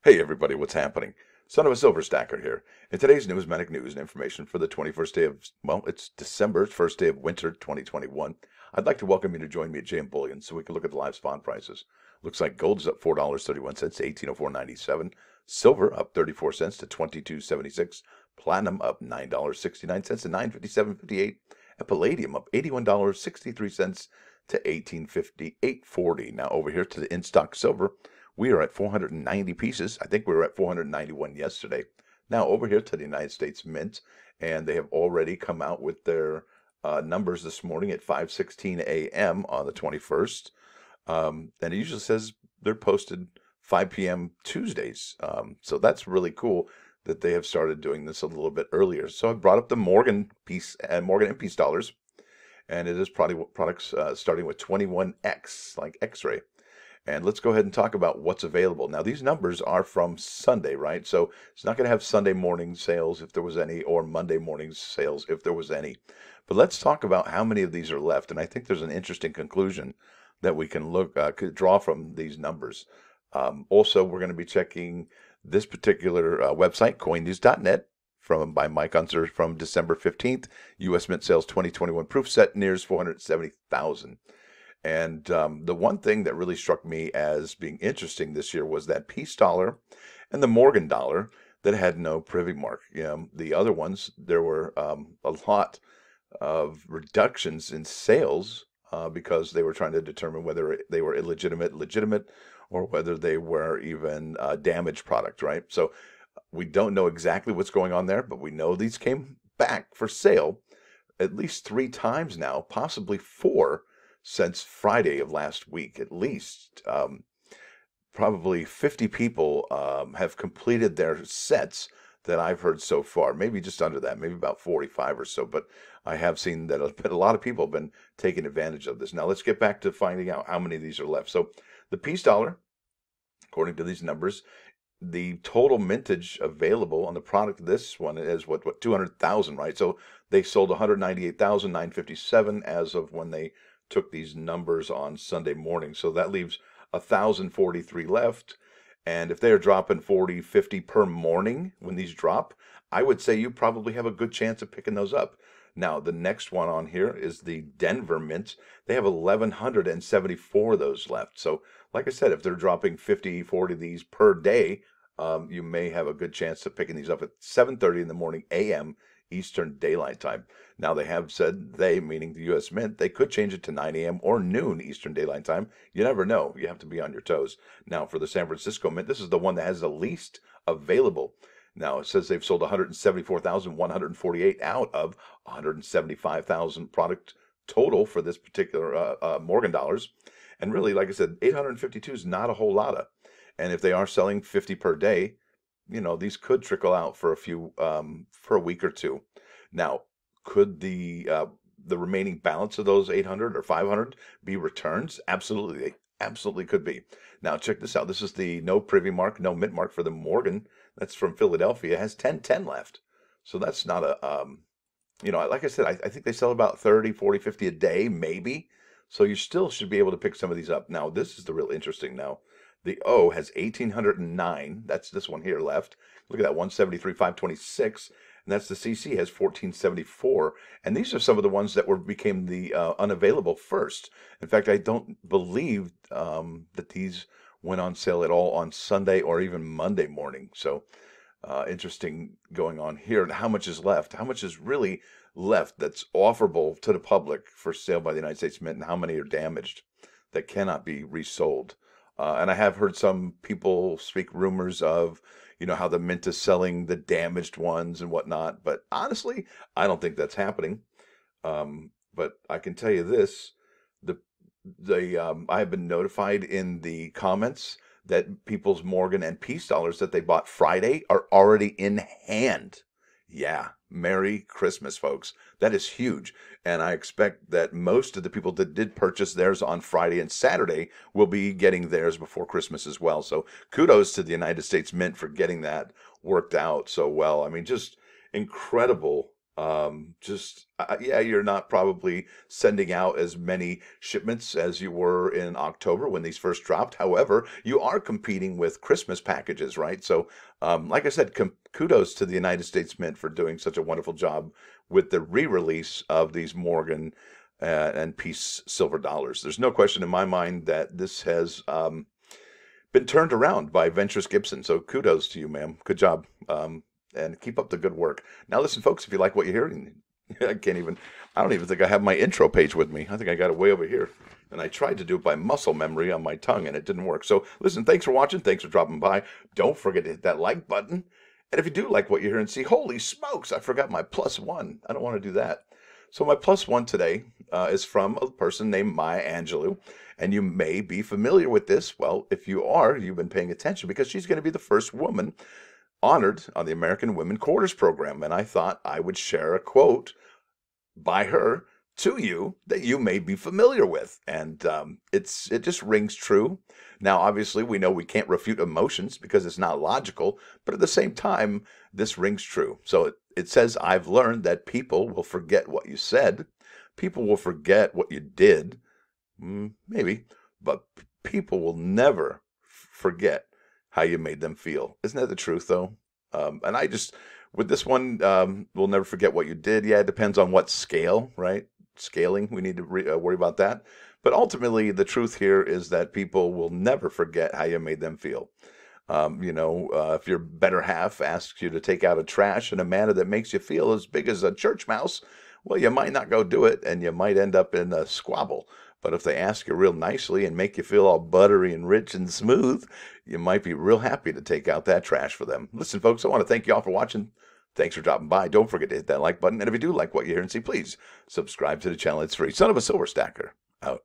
Hey everybody, what's happening? Son of a silver stacker here. In today's numismatic news and information for the 21st day of, well, it's December, first day of winter 2021. I'd like to welcome you to join me at JM Bullion so we can look at the live spawn prices. Looks like gold is up $4.31 to 1804.97. Silver up 34 cents to 22.76. Platinum up $9.69 to 957.58. And palladium up $81.63 to 1858.40. Now over here to the in-stock silver. We are at 490 pieces. I think we were at 491 yesterday. Now over here to the United States Mint, and they have already come out with their numbers this morning at 5:16 a.m. on the 21st. And it usually says they're posted 5 p.m. Tuesdays. So that's really cool that they have started doing this a little bit earlier. So I brought up the Morgan piece and Morgan and Peace dollars, and it is products starting with 21X, like X-ray. And let's go ahead and talk about what's available. Now, these numbers are from Sunday, right? So it's not going to have Sunday morning sales if there was any, or Monday morning sales if there was any. But let's talk about how many of these are left. And I think there's an interesting conclusion that we can could draw from these numbers. Also, we're going to be checking this particular website, coinnews.net, by Mike Unser from December 15th. U.S. Mint sales 2021 proof set nears 470,000. And the one thing that really struck me as being interesting this year was that Peace dollar and the Morgan dollar that had no privy mark. The other ones, there were a lot of reductions in sales because they were trying to determine whether they were legitimate, or whether they were even damaged product, right? So we don't know exactly what's going on there, but we know these came back for sale at least 3 times now, possibly 4, since Friday of last week. At least probably 50 people have completed their sets that I've heard so far. Maybe just under that, maybe about 45 or so. But I have seen that a lot of people have been taking advantage of this. Now let's get back to finding out how many of these are left. So the Peace dollar, according to these numbers, the total mintage available on the product, this one is what 200,000, right? So they sold 198,957 as of when they took these numbers on Sunday morning. So that leaves 1,043 left. And if they're dropping 40, 50 per morning when these drop, I would say you probably have a good chance of picking those up. Now, the next one on here is the Denver Mint. They have 1,174 of those left. So, like I said, if they're dropping 50, 40 of these per day, you may have a good chance of picking these up at 7:30 in the morning a.m. Eastern Daylight Time. Now, they have said, they, meaning the U.S. Mint, they could change it to 9 a.m. or noon Eastern Daylight Time. You never know. You have to be on your toes. Now, for the San Francisco Mint, this is the one that has the least available. Now, it says they've sold 174,148 out of 175,000 product total for this particular Morgan dollars. And really, like I said, 852 is not a whole lot of. And if they are selling 50 per day, these could trickle out for for a week or two. Now, could the remaining balance of those 800 or 500 be returns? Absolutely, absolutely could be. Now, check this out. This is the no privy mark, no mint mark for the Morgan. That's from Philadelphia. It has 1010 left. So that's not a, like I said, I think they sell about 30, 40, 50 a day, maybe. So you still should be able to pick some of these up. Now, this is the real interesting now. The O has 1,809. That's this one here left. Look at that, 173,526. And that's the CC has 1,474. And these are some of the ones that became the unavailable first. In fact, I don't believe that these went on sale at all on Sunday or even Monday morning. So interesting going on here. And how much is left? How much is really left that's offerable to the public for sale by the United States Mint, and how many are damaged that cannot be resold? And I have heard some people speak rumors of, how the Mint is selling the damaged ones and whatnot. But honestly, I don't think that's happening. But I can tell you this, I have been notified in the comments that people's Morgan and Peace dollars that they bought Friday are already in hand. Yeah, Merry Christmas, folks. That is huge. And I expect that most of the people that did purchase theirs on Friday and Saturday will be getting theirs before Christmas as well. So kudos to the United States Mint for getting that worked out so well. I mean, just incredible Yeah, you're not probably sending out as many shipments as you were in October when these first dropped. However, you are competing with Christmas packages, right? So, like I said, kudos to the United States Mint for doing such a wonderful job with the re-release of these Morgan and Peace silver dollars. There's no question in my mind that this has been turned around by Ventures Gibson. So kudos to you, ma'am. Good job. And keep up the good work. Now, listen, folks, if you like what you're hearing, I don't even think I have my intro page with me. I think I got it way over here. And I tried to do it by muscle memory on my tongue, and it didn't work. So, listen, thanks for watching. Thanks for dropping by. Don't forget to hit that like button. And if you do like what you hear and see, holy smokes, I forgot my +1. I don't want to do that. So my +1 today is from a person named Maya Angelou. And you may be familiar with this. Well, if you are, you've been paying attention because she's going to be the first woman honored on the American Women Quarters program. And I thought I would share a quote by her to you that you may be familiar with. And it just rings true. Now, obviously, we know we can't refute emotions because it's not logical. But at the same time, this rings true. So it says, I've learned that people will forget what you said. People will forget what you did. Maybe. But people will never forget how you made them feel. Isn't that the truth, though? And I just, with this one, we'll never forget what you did. Yeah, it depends on what scale, right? Scaling, we need to worry about that. But ultimately, the truth here is that people will never forget how you made them feel. If your better half asks you to take out a trash in a manner that makes you feel as big as a church mouse, well, you might not go do it, and you might end up in a squabble. But if they ask you real nicely and make you feel all buttery and rich and smooth, you might be real happy to take out that trash for them. Listen, folks, I want to thank you all for watching. Thanks for dropping by. Don't forget to hit that like button. And if you do like what you hear and see, please subscribe to the channel. It's free. Son of a Silver Stacker, out.